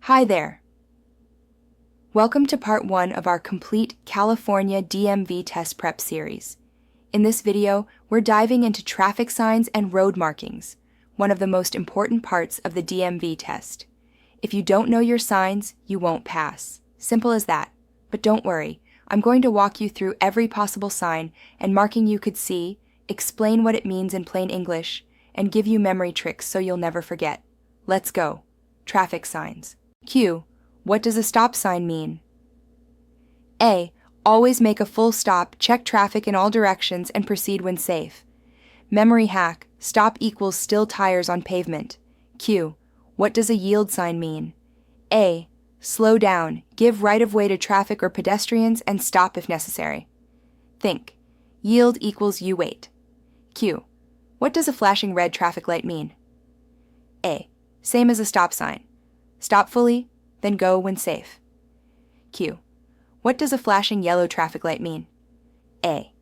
Hi there. Welcome to part 1 of our complete California DMV test prep series. In this video, we're diving into traffic signs and road markings, one of the most important parts of the DMV test. If you don't know your signs, you won't pass. Simple as that. But don't worry, I'm going to walk you through every possible sign and marking you could see, explain what it means in plain English, and give you memory tricks so you'll never forget. Let's go. Traffic signs. Q. What does a stop sign mean? A. Always make a full stop, check traffic in all directions, and proceed when safe. Memory hack. Stop equals still tires on pavement. Q. What does a yield sign mean? A. Slow down, give right-of-way to traffic or pedestrians, and stop if necessary. Think. Yield equals you wait. Q. What does a flashing red traffic light mean? A. Same as a stop sign. Stop fully, then go when safe. Q. What does a flashing yellow traffic light mean? A.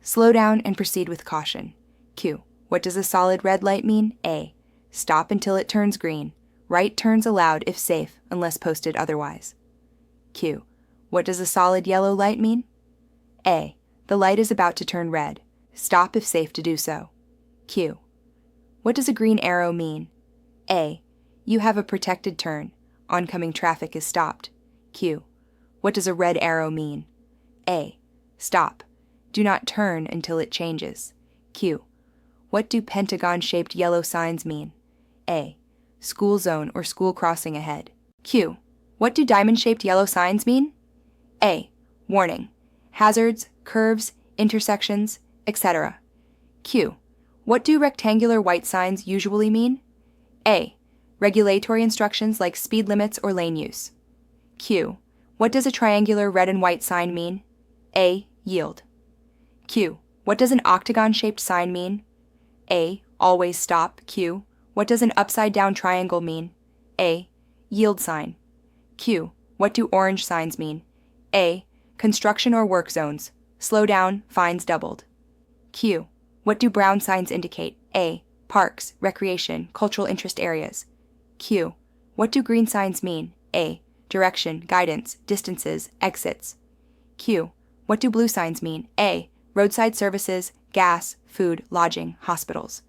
Slow down and proceed with caution. Q. What does a solid red light mean? A. Stop until it turns green. Right turns allowed if safe, unless posted otherwise. Q. What does a solid yellow light mean? A. The light is about to turn red. Stop if safe to do so. Q. What does a green arrow mean? A. You have a protected turn. Oncoming traffic is stopped. Q. What does a red arrow mean? A. Stop. Do not turn until it changes. Q. What do pentagon-shaped yellow signs mean? A. School zone or school crossing ahead. Q. What do diamond-shaped yellow signs mean? A. Warning. Hazards, curves, intersections, etc. Q. What do rectangular white signs usually mean? A. Regulatory instructions like speed limits or lane use. Q. What does a triangular red and white sign mean? A. Yield. Q. What does an octagon-shaped sign mean? A. Always stop. Q. What does an upside-down triangle mean? A. Yield sign. Q. What do orange signs mean? A. Construction or work zones. Slow down, fines doubled. Q. What do brown signs indicate? A. Parks, recreation, cultural interest areas. Q. What do green signs mean? A. Direction, guidance, distances, exits. Q. What do blue signs mean? A. Roadside services, gas, food, lodging, hospitals.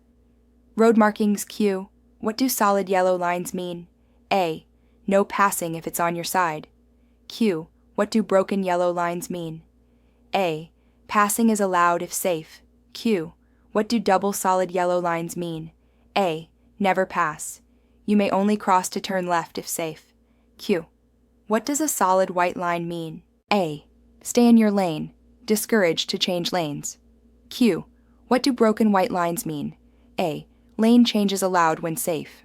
Road markings. Q. What do solid yellow lines mean? A. No passing if it's on your side. Q. What do broken yellow lines mean? A. Passing is allowed if safe. Q. What do double solid yellow lines mean? A. Never pass. You may only cross to turn left if safe. Q. What does a solid white line mean? A. Stay in your lane. Discouraged to change lanes. Q. What do broken white lines mean? A. Lane changes allowed when safe.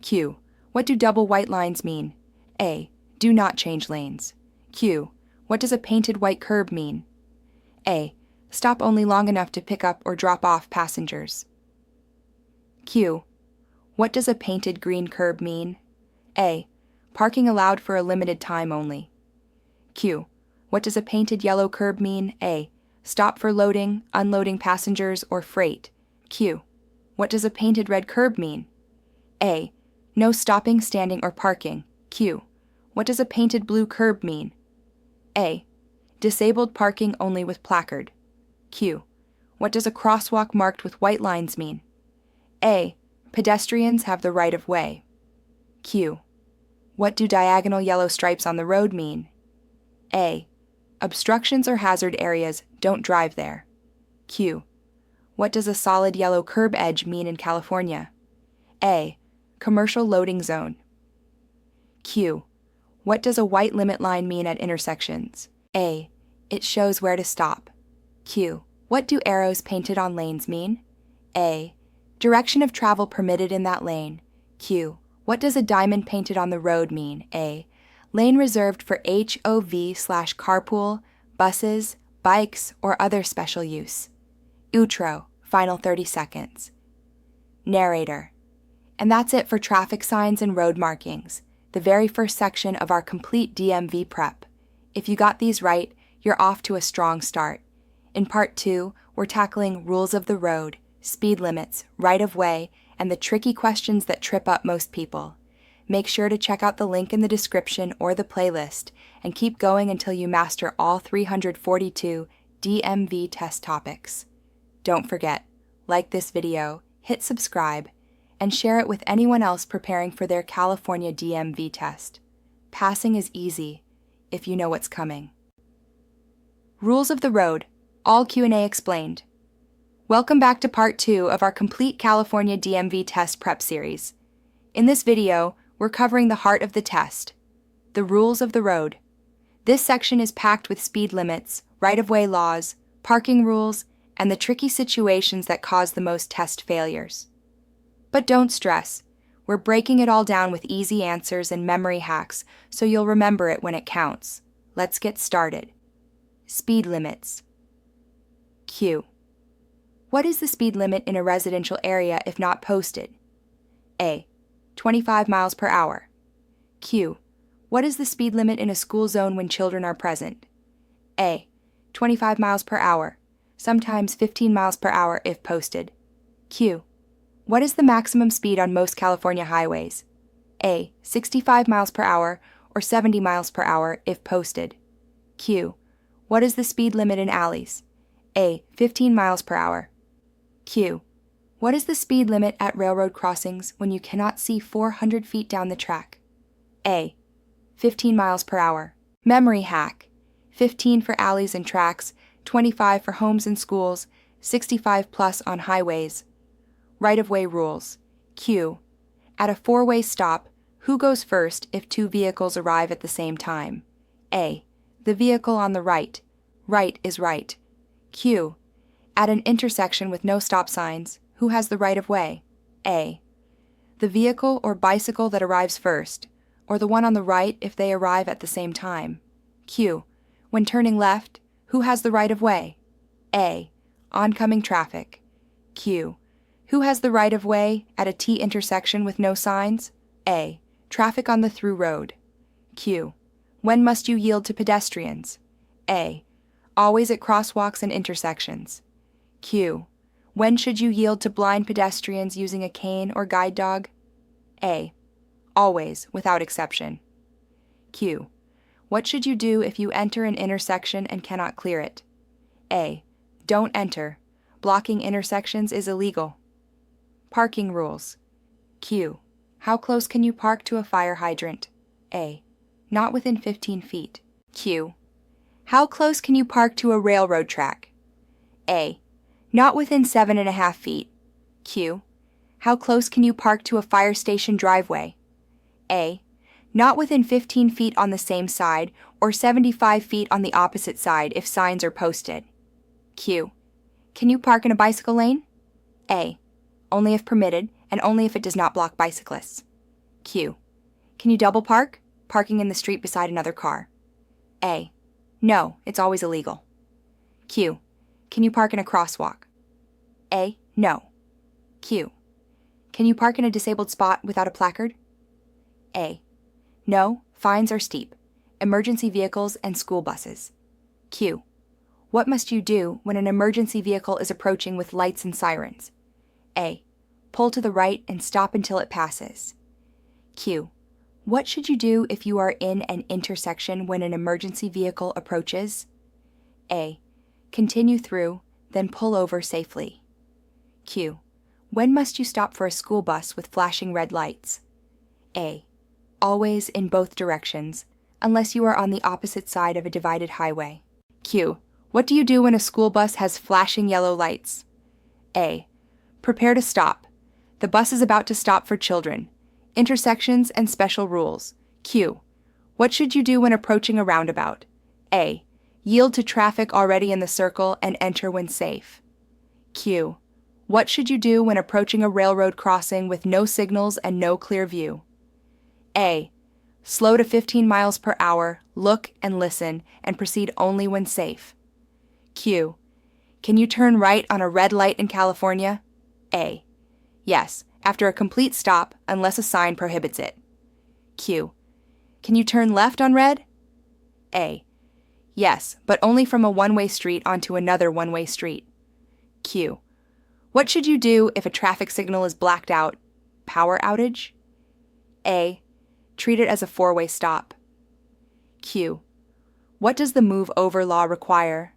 Q. What do double white lines mean? A. Do not change lanes. Q. What does a painted white curb mean? A. Stop only long enough to pick up or drop off passengers. Q. What does a painted green curb mean? A. Parking allowed for a limited time only. Q. What does a painted yellow curb mean? A. Stop for loading, unloading passengers, or freight. Q. What does a painted red curb mean? A. No stopping, standing, or parking. Q. What does a painted blue curb mean? A. Disabled parking only with placard. Q. What does a crosswalk marked with white lines mean? A. Pedestrians have the right of way. Q. What do diagonal yellow stripes on the road mean? A. Obstructions or hazard areas, don't drive there. Q. What does a solid yellow curb edge mean in California? A. Commercial loading zone. Q. What does a white limit line mean at intersections? A. It shows where to stop. Q. What do arrows painted on lanes mean? A. Direction of travel permitted in that lane. Q. What does a diamond painted on the road mean? A. Lane reserved for HOV/carpool, buses, bikes, or other special use. Outro, final 30 seconds. Narrator. And that's it for traffic signs and road markings, the very first section of our complete DMV prep. If you got these right, you're off to a strong start. In Part 2, we're tackling rules of the road, speed limits, right-of-way, and the tricky questions that trip up most people. Make sure to check out the link in the description or the playlist and keep going until you master all 342 DMV test topics. Don't forget, like this video, hit subscribe, and share it with anyone else preparing for their California DMV test. Passing is easy if you know what's coming. Rules of the road, all Q&A explained. Welcome back to part 2 of our complete California DMV test prep series. In this video, we're covering the heart of the test, the rules of the road. This section is packed with speed limits, right-of-way laws, parking rules, and the tricky situations that cause the most test failures. But don't stress. We're breaking it all down with easy answers and memory hacks so you'll remember it when it counts. Let's get started. Speed limits. Q. What is the speed limit in a residential area if not posted? A. 25 miles per hour. Q. What is the speed limit in a school zone when children are present? A. 25 miles per hour, sometimes 15 miles per hour if posted. Q. What is the maximum speed on most California highways? A. 65 miles per hour or 70 miles per hour if posted. Q. What is the speed limit in alleys? A. 15 miles per hour. Q. What is the speed limit at railroad crossings when you cannot see 400 feet down the track? A. 15 miles per hour. Memory hack. 15 for alleys and tracks, 25 for homes and schools, 65 plus on highways. Right-of-way rules. Q. At a four-way stop, who goes first if two vehicles arrive at the same time? A. The vehicle on the right. Right is right. Q. At an intersection with no stop signs, who has the right-of-way? A. The vehicle or bicycle that arrives first, or the one on the right if they arrive at the same time. Q. When turning left, who has the right-of-way? A. Oncoming traffic. Q. Who has the right-of-way at a T intersection with no signs? A. Traffic on the through road. Q. When must you yield to pedestrians? A. Always at crosswalks and intersections. Q. When should you yield to blind pedestrians using a cane or guide dog? A. Always, without exception. Q. What should you do if you enter an intersection and cannot clear it? A. Don't enter. Blocking intersections is illegal. Parking rules. Q. How close can you park to a fire hydrant? A. Not within 15 feet. Q. How close can you park to a railroad track? A. Not within 7.5 feet. Q. How close can you park to a fire station driveway? A. Not within 15 feet on the same side or 75 feet on the opposite side if signs are posted. Q. Can you park in a bicycle lane? A. Only if permitted and only if it does not block bicyclists. Q. Can you double park, parking in the street beside another car? A. No, it's always illegal. Q. Can you park in a crosswalk? A. No. Q. Can you park in a disabled spot without a placard? A. No, fines are steep. Emergency vehicles and school buses. Q. What must you do when an emergency vehicle is approaching with lights and sirens? A. Pull to the right and stop until it passes. Q. What should you do if you are in an intersection when an emergency vehicle approaches? A. Continue through, then pull over safely. Q. When must you stop for a school bus with flashing red lights? A. Always in both directions, unless you are on the opposite side of a divided highway. Q. What do you do when a school bus has flashing yellow lights? A. Prepare to stop. The bus is about to stop for children. Intersections and special rules. Q. What should you do when approaching a roundabout? A. Yield to traffic already in the circle and enter when safe. Q. What should you do when approaching a railroad crossing with no signals and no clear view? A. Slow to 15 miles per hour, look and listen, and proceed only when safe. Q. Can you turn right on a red light in California? A. Yes, after a complete stop, unless a sign prohibits it. Q. Can you turn left on red? A. Yes, but only from a one-way street onto another one-way street. Q. What should you do if a traffic signal is blacked out? Power outage? A. Treat it as a four-way stop. Q. What does the move over law require?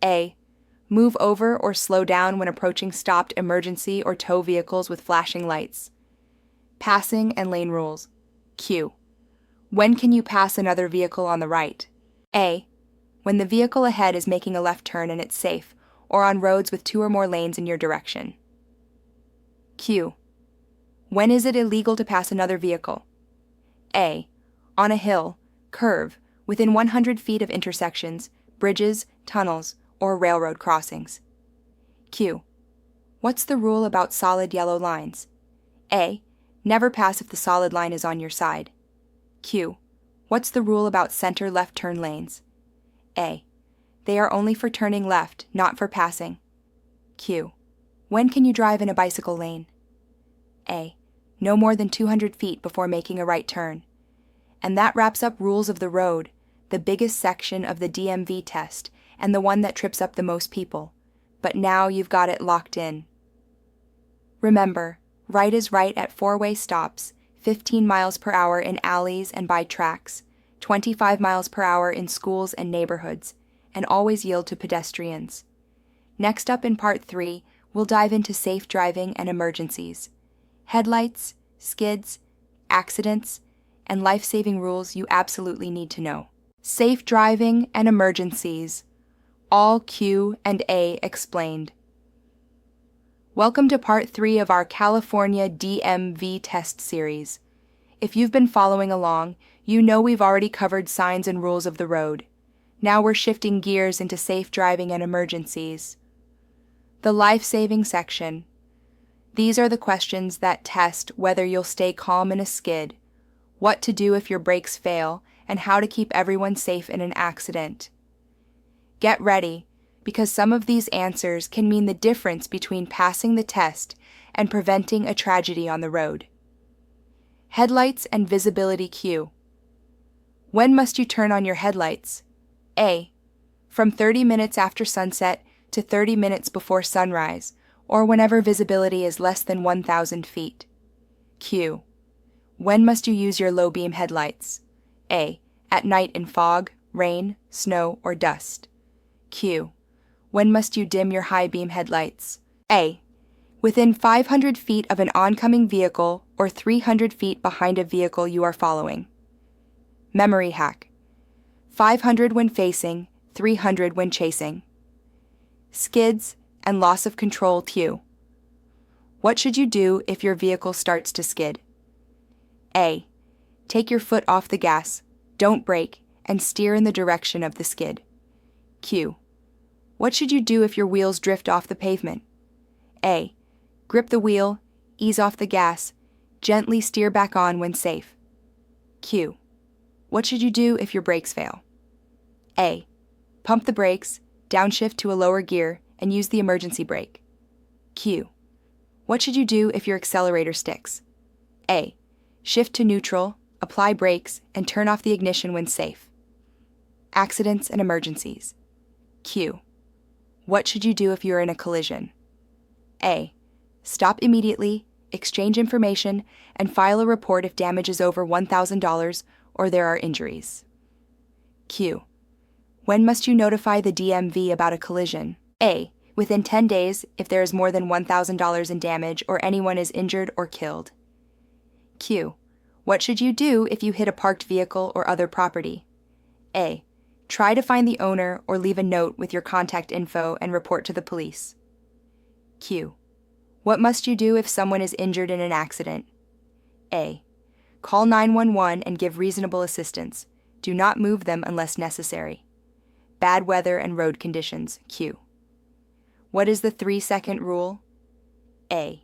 A. Move over or slow down when approaching stopped emergency or tow vehicles with flashing lights. Passing and lane rules. Q. When can you pass another vehicle on the right? A. When the vehicle ahead is making a left turn and it's safe, or on roads with 2 or more lanes in your direction. Q. When is it illegal to pass another vehicle? A. On a hill, curve, within 100 feet of intersections, bridges, tunnels, or railroad crossings. Q. What's the rule about solid yellow lines? A. Never pass if the solid line is on your side. Q. What's the rule about center left turn lanes? A. They are only for turning left, not for passing. Q. When can you drive in a bicycle lane? A. No more than 200 feet before making a right turn. And that wraps up rules of the road, the biggest section of the DMV test, and the one that trips up the most people. But now you've got it locked in. Remember, right is right at four-way stops, 15 miles per hour in alleys and by tracks, 25 miles per hour in schools and neighborhoods, and always yield to pedestrians. Next up in Part 3, we'll dive into safe driving and emergencies. Headlights, skids, accidents, and life-saving rules you absolutely need to know. Safe driving and emergencies. All Q and A explained. Welcome to Part 3 of our California DMV test series. If you've been following along, you know we've already covered signs and rules of the road. Now we're shifting gears into safe driving and emergencies. The life-saving section. These are the questions that test whether you'll stay calm in a skid, what to do if your brakes fail, and how to keep everyone safe in an accident. Get ready, because some of these answers can mean the difference between passing the test and preventing a tragedy on the road. Headlights and visibility cue. When must you turn on your headlights? A. From 30 minutes after sunset to 30 minutes before sunrise, or whenever visibility is less than 1,000 feet. Q. When must you use your low-beam headlights? A. At night in fog, rain, snow, or dust. Q. When must you dim your high-beam headlights? A. Within 500 feet of an oncoming vehicle or 300 feet behind a vehicle you are following. Memory hack. 500 when facing, 300 when chasing. Skids and loss of control cue. What should you do if your vehicle starts to skid? A. Take your foot off the gas, don't brake, and steer in the direction of the skid. Q. What should you do if your wheels drift off the pavement? A. Grip the wheel, ease off the gas, gently steer back on when safe. Q. What should you do if your brakes fail? A. Pump the brakes, downshift to a lower gear, and use the emergency brake. Q. What should you do if your accelerator sticks? A. Shift to neutral, apply brakes, and turn off the ignition when safe. Accidents and emergencies. Q. What should you do if you're in a collision? A. Stop immediately, exchange information, and file a report if damage is over $1,000 or there are injuries. Q. When must you notify the DMV about a collision? A. Within 10 days if there is more than $1,000 in damage or anyone is injured or killed. Q. What should you do if you hit a parked vehicle or other property? A. Try to find the owner or leave a note with your contact info and report to the police. Q. What must you do if someone is injured in an accident? A. Call 911 and give reasonable assistance. Do not move them unless necessary. Bad weather and road conditions. Q. What is the 3-second rule? A.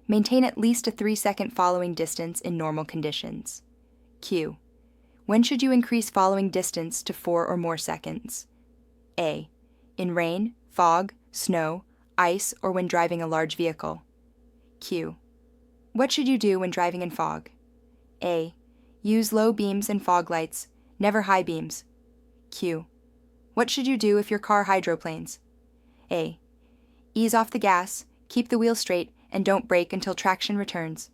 Maintain at least a 3-second following distance in normal conditions. Q. When should you increase following distance to 4 or more seconds? A. In rain, fog, snow, ice, or when driving a large vehicle. Q. What should you do when driving in fog? A. Use low beams and fog lights, never high beams. Q. What should you do if your car hydroplanes? A. Ease off the gas, keep the wheel straight, and don't brake until traction returns.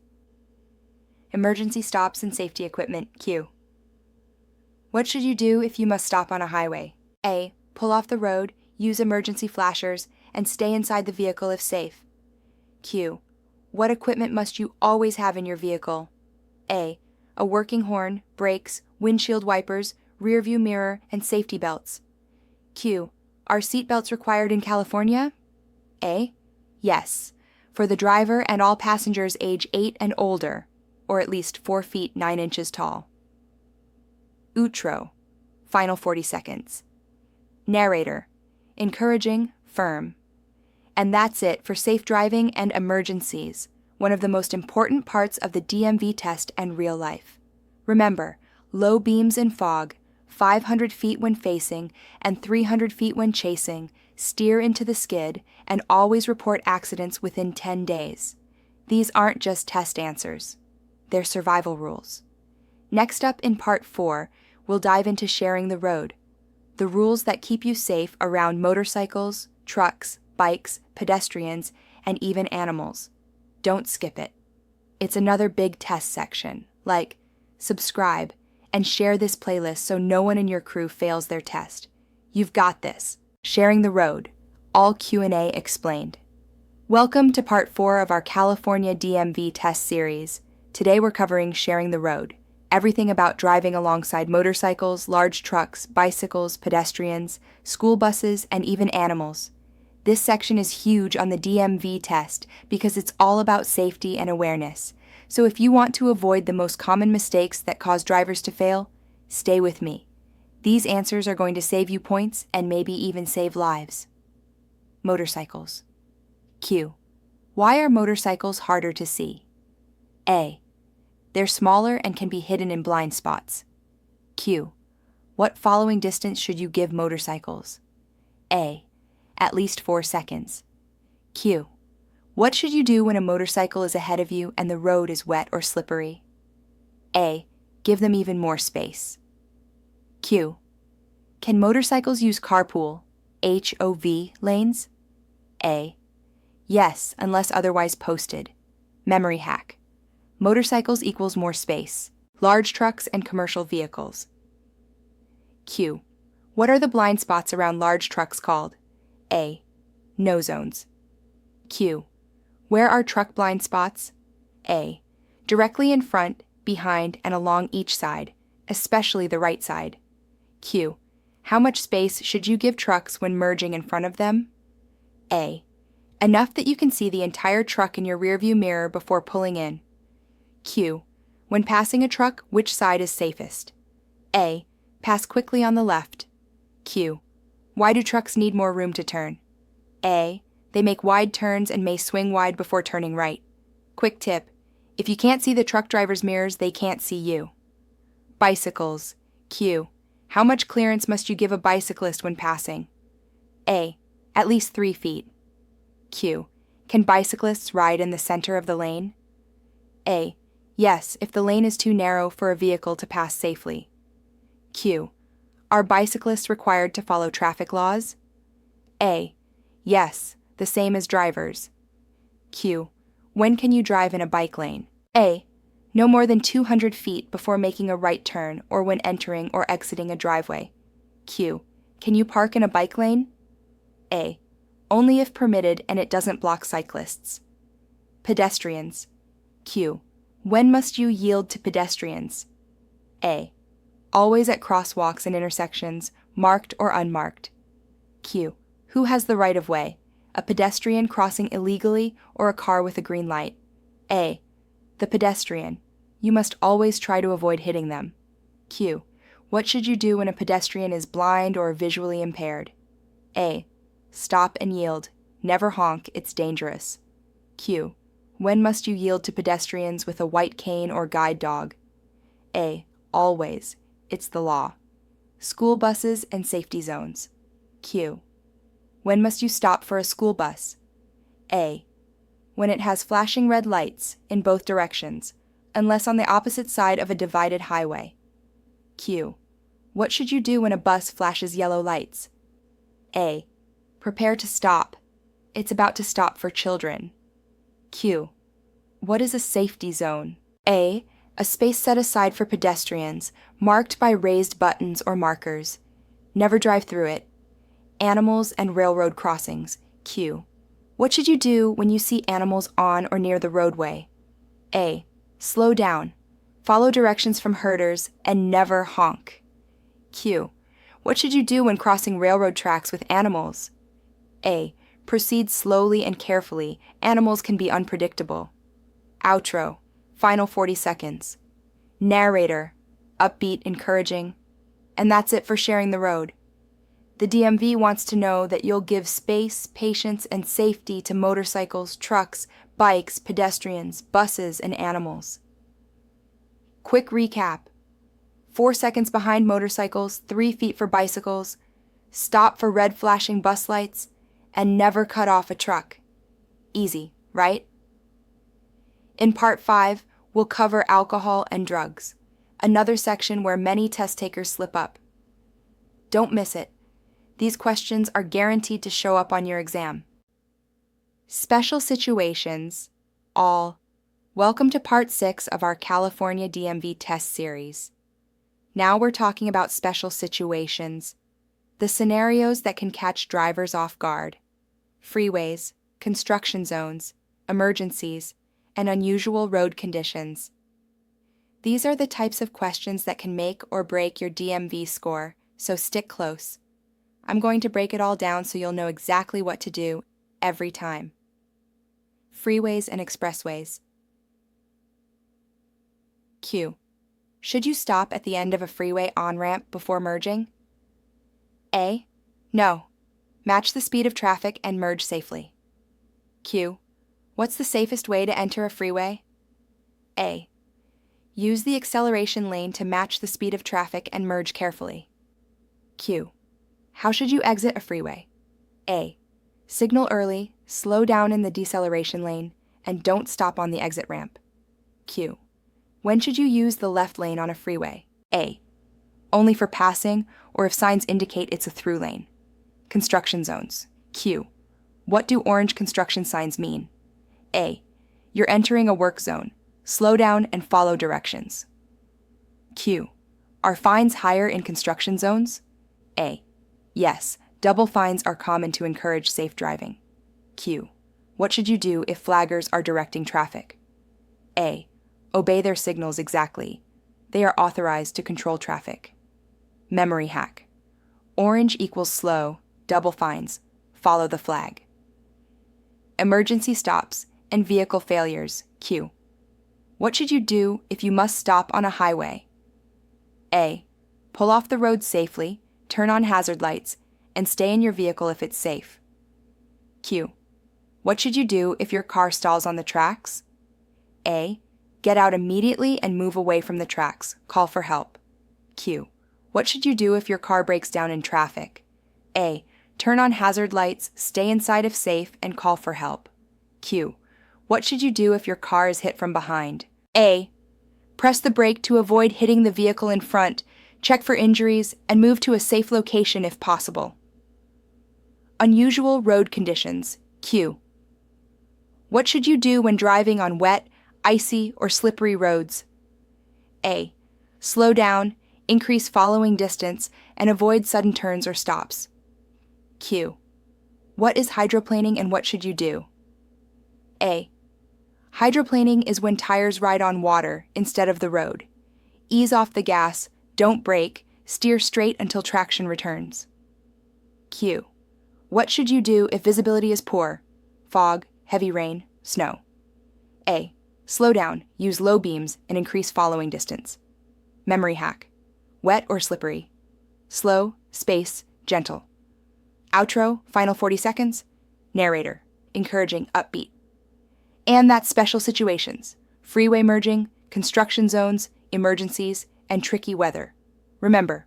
Emergency stops and safety equipment. Q. What should you do if you must stop on a highway? A. Pull off the road, use emergency flashers, and stay inside the vehicle if safe. Q. What equipment must you always have in your vehicle? A. A working horn, brakes, windshield wipers, rearview mirror, and safety belts. Q. Are seat belts required in California? A. Yes, for the driver and all passengers age 8 and older, or at least 4 feet 9 inches tall. Outro. Final 40 seconds. Narrator. Encouraging, firm. And that's it for safe driving and emergencies, one of the most important parts of the DMV test and real life. Remember, low beams and fog, 500 feet when facing, and 300 feet when chasing, steer into the skid, and always report accidents within 10 days. These aren't just test answers. They're survival rules. Next up in Part 4, we'll dive into sharing the road, the rules that keep you safe around motorcycles, trucks, bikes, pedestrians, and even animals. Don't skip it. It's another big test section, like subscribe and share this playlist so no one in your crew fails their test. You've got this. Sharing the road. All Q&A explained. Welcome to Part 4 of our California DMV test series. Today we're covering sharing the road. Everything about driving alongside motorcycles, large trucks, bicycles, pedestrians, school buses, and even animals. This section is huge on the DMV test because it's all about safety and awareness. So if you want to avoid the most common mistakes that cause drivers to fail, stay with me. These answers are going to save you points and maybe even save lives. Motorcycles. Q. Why are motorcycles harder to see? A. They're smaller and can be hidden in blind spots. Q. What following distance should you give motorcycles? A. At least 4 seconds. Q. What should you do when a motorcycle is ahead of you and the road is wet or slippery? A. Give them even more space. Q. Can motorcycles use carpool, HOV, lanes? A. Yes, unless otherwise posted. Memory hack. Motorcycles equals more space. Large trucks and commercial vehicles. Q. What are the blind spots around large trucks called? A. No zones. Q. Where are truck blind spots? A. Directly in front, behind, and along each side, especially the right side. Q. How much space should you give trucks when merging in front of them? A. Enough that you can see the entire truck in your rearview mirror before pulling in. Q. When passing a truck, which side is safest? A. Pass quickly on the left. Q. Why do trucks need more room to turn? A. They make wide turns and may swing wide before turning right. Quick tip. If you can't see the truck driver's mirrors, they can't see you. Bicycles. Q. How much clearance must you give a bicyclist when passing? A. At least 3 feet. Q. Can bicyclists ride in the center of the lane? A. Yes, if the lane is too narrow for a vehicle to pass safely. Q. Are bicyclists required to follow traffic laws? A. Yes, the same as drivers. Q. When can you drive in a bike lane? A. No more than 200 feet before making a right turn or when entering or exiting a driveway. Q. Can you park in a bike lane? A. Only if permitted and it doesn't block cyclists. Pedestrians. Q. When must you yield to pedestrians? A. Always at crosswalks and intersections, marked or unmarked. Q. Who has the right of way? A pedestrian crossing illegally or a car with a green light? A. The pedestrian. You must always try to avoid hitting them. Q. What should you do when a pedestrian is blind or visually impaired? A. Stop and yield. Never honk, it's dangerous. Q. When must you yield to pedestrians with a white cane or guide dog? A. Always. It's the law. School buses and safety zones. Q. When must you stop for a school bus? A. When it has flashing red lights in both directions, unless on the opposite side of a divided highway. Q. What should you do when a bus flashes yellow lights? A. Prepare to stop. It's about to stop for children. Q. What is a safety zone? A. A space set aside for pedestrians, marked by raised buttons or markers. Never drive through it. Animals and railroad crossings. Q. What should you do when you see animals on or near the roadway? A. Slow down. Follow directions from herders and never honk. Q. What should you do when crossing railroad tracks with animals? A. Proceed slowly and carefully. Animals can be unpredictable. Outro. Final 40 seconds. Narrator. Upbeat, encouraging. And that's it for sharing the road. The DMV wants to know that you'll give space, patience, and safety to motorcycles, trucks, bikes, pedestrians, buses, and animals. Quick recap. 4 seconds behind motorcycles, 3 feet for bicycles, stop for red flashing bus lights, and never cut off a truck. Easy, right? In Part 5, we'll cover alcohol and drugs, another section where many test takers slip up. Don't miss it. These questions are guaranteed to show up on your exam. Special situations, all. Welcome to Part 6 of our California DMV test series. Now we're talking about special situations, the scenarios that can catch drivers off guard. Freeways, construction zones, emergencies, and unusual road conditions. These are the types of questions that can make or break your DMV score, so stick close. I'm going to break it all down so you'll know exactly what to do every time. Freeways and expressways. Q. Should you stop at the end of a freeway on-ramp before merging? A. No. Match the speed of traffic and merge safely. Q. What's the safest way to enter a freeway? A. Use the acceleration lane to match the speed of traffic and merge carefully. Q. How should you exit a freeway? A. Signal early, slow down in the deceleration lane, and don't stop on the exit ramp. Q. When should you use the left lane on a freeway? A. Only for passing or if signs indicate it's a through lane. Construction zones. Q. What do orange construction signs mean? A. You're entering a work zone. Slow down and follow directions. Q. Are fines higher in construction zones? A. Yes, double fines are common to encourage safe driving. Q. What should you do if flaggers are directing traffic? A. Obey their signals exactly. They are authorized to control traffic. Memory hack. Orange equals slow, double fines, follow the flag. Emergency stops and vehicle failures. Q. What should you do if you must stop on a highway? A. Pull off the road safely, turn on hazard lights, and stay in your vehicle if it's safe. Q. What should you do if your car stalls on the tracks? A. Get out immediately and move away from the tracks. Call for help. Q. What should you do if your car breaks down in traffic? A. Turn on hazard lights, stay inside if safe, and call for help. Q. What should you do if your car is hit from behind? A. Press the brake to avoid hitting the vehicle in front, check for injuries, and move to a safe location if possible. Unusual road conditions. Q. What should you do when driving on wet, icy, or slippery roads? A. Slow down, increase following distance, and avoid sudden turns or stops. Q. What is hydroplaning and what should you do? A. Hydroplaning is when tires ride on water instead of the road. Ease off the gas, don't brake, steer straight until traction returns. Q. What should you do if visibility is poor? Fog, heavy rain, snow. A. Slow down, use low beams, and increase following distance. Memory hack. Wet or slippery? Slow, space, gentle. Outro, final 40 seconds. Narrator, encouraging, upbeat. And that's special situations, freeway merging, construction zones, emergencies, and tricky weather. Remember,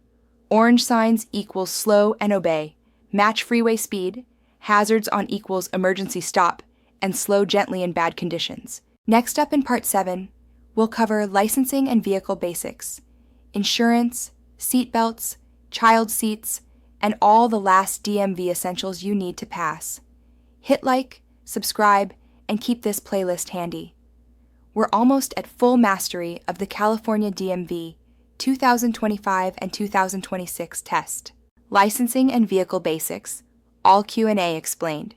orange signs equals slow and obey, match freeway speed, hazards on equals emergency stop, and slow gently in bad conditions. Next up in Part 7, we'll cover licensing and vehicle basics, insurance, seat belts, child seats, and all the last DMV essentials you need to pass. Hit like, subscribe, and keep this playlist handy. We're almost at full mastery of the California DMV 2025 and 2026 test. Licensing and Vehicle Basics, all Q&A explained.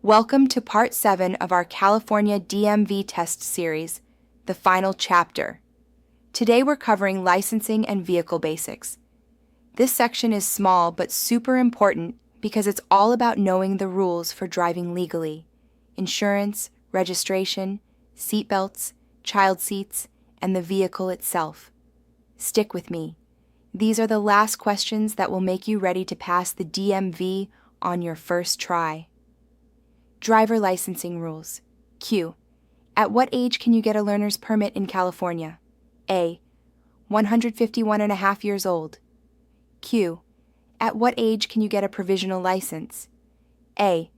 Welcome to Part 7 of our California DMV test series, the final chapter. Today we're covering licensing and vehicle basics. This section is small but super important because it's all about knowing the rules for driving legally: insurance, registration, seatbelts, child seats, and the vehicle itself. Stick with me. These are the last questions that will make you ready to pass the DMV on your first try. Driver licensing rules. Q. At what age can you get a learner's permit in California? A. 151.5 years old. Q. At what age can you get a provisional license? A.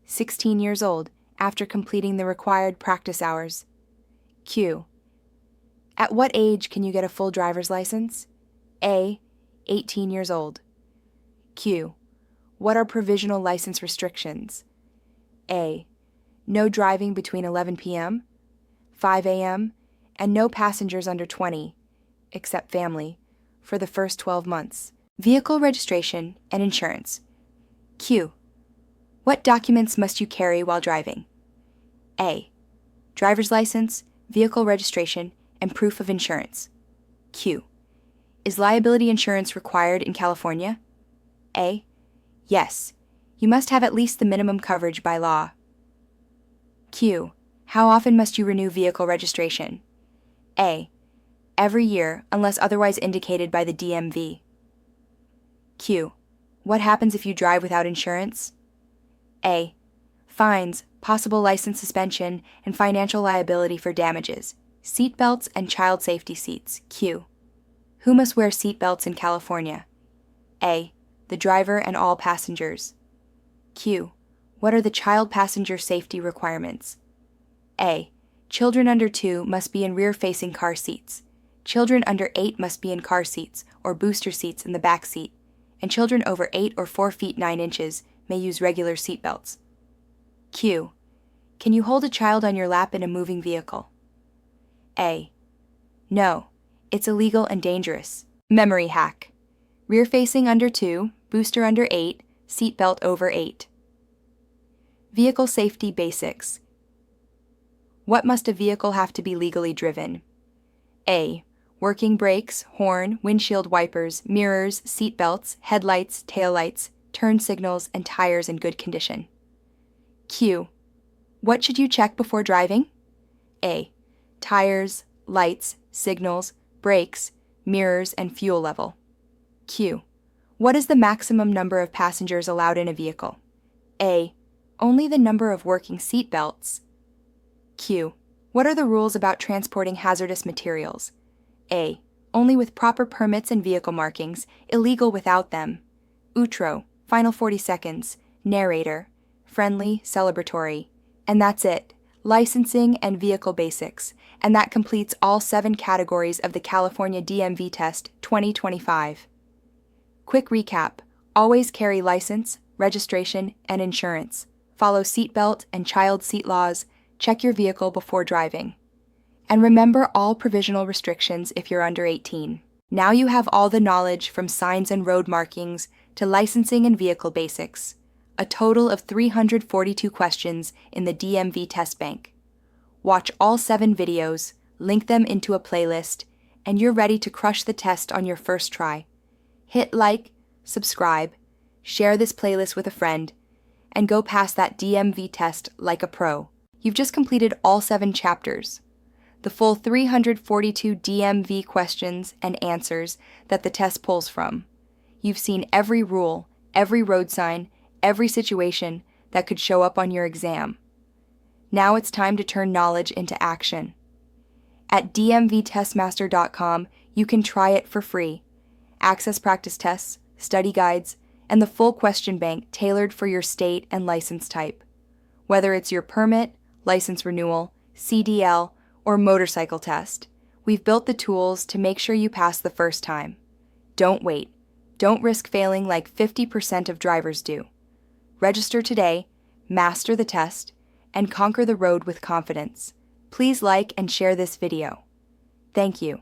16 years old, after completing the required practice hours. Q. At what age can you get a full driver's license? A. 18 years old. Q. What are provisional license restrictions? A. No driving between 11 p.m., 5 a.m., and no passengers under 20, except family, for the first 12 months. Vehicle registration and insurance. Q. What documents must you carry while driving? A. Driver's license, vehicle registration, and proof of insurance. Q. Is liability insurance required in California? A. Yes. You must have at least the minimum coverage by law. Q. How often must you renew vehicle registration? A. Every year, unless otherwise indicated by the DMV. Q. What happens if you drive without insurance? A. Fines, possible license suspension, and financial liability for damages. Seatbelts and child safety seats. Q. Who must wear seatbelts in California? A. The driver and all passengers. Q. What are the child passenger safety requirements? A. Children under 2 must be in rear-facing car seats. Children under 8 must be in car seats or booster seats in the back seat, and children over 8 or 4 feet 9 inches may use regular seatbelts. Q. Can you hold a child on your lap in a moving vehicle? A. No. It's illegal and dangerous. Memory hack. Rear-facing under 2, booster under 8, seatbelt over 8. Vehicle safety basics. What must a vehicle have to be legally driven? A. Working brakes, horn, windshield wipers, mirrors, seatbelts, headlights, taillights, turn signals, and tires in good condition. Q. What should you check before driving? A. Tires, lights, signals, brakes, mirrors, and fuel level. Q. What is the maximum number of passengers allowed in a vehicle? A. Only the number of working seat belts. Q. What are the rules about transporting hazardous materials? A. Only with proper permits and vehicle markings, illegal without them. Outro, final 40 seconds, narrator, friendly, celebratory. And that's it. Licensing and vehicle basics. And that completes all 7 categories of the California DMV Test 2025. Quick recap. Always carry license, registration, and insurance. Follow seatbelt and child seat laws. Check your vehicle before driving. And remember all provisional restrictions if you're under 18. Now you have all the knowledge from signs and road markings to licensing and vehicle basics. A total of 342 questions in the DMV test bank. Watch all 7 videos, link them into a playlist, and you're ready to crush the test on your first try. Hit like, subscribe, share this playlist with a friend, and go past that DMV test like a pro. You've just completed all 7 chapters. The full 342 DMV questions and answers that the test pulls from. You've seen every rule, every road sign, every situation that could show up on your exam. Now it's time to turn knowledge into action. At dmvtestmaster.com, you can try it for free. Access practice tests, study guides, and the full question bank tailored for your state and license type. Whether it's your permit, license renewal, CDL, or motorcycle test, we've built the tools to make sure you pass the first time. Don't wait. Don't risk failing like 50% of drivers do. Register today, master the test, and conquer the road with confidence. Please like and share this video. Thank you.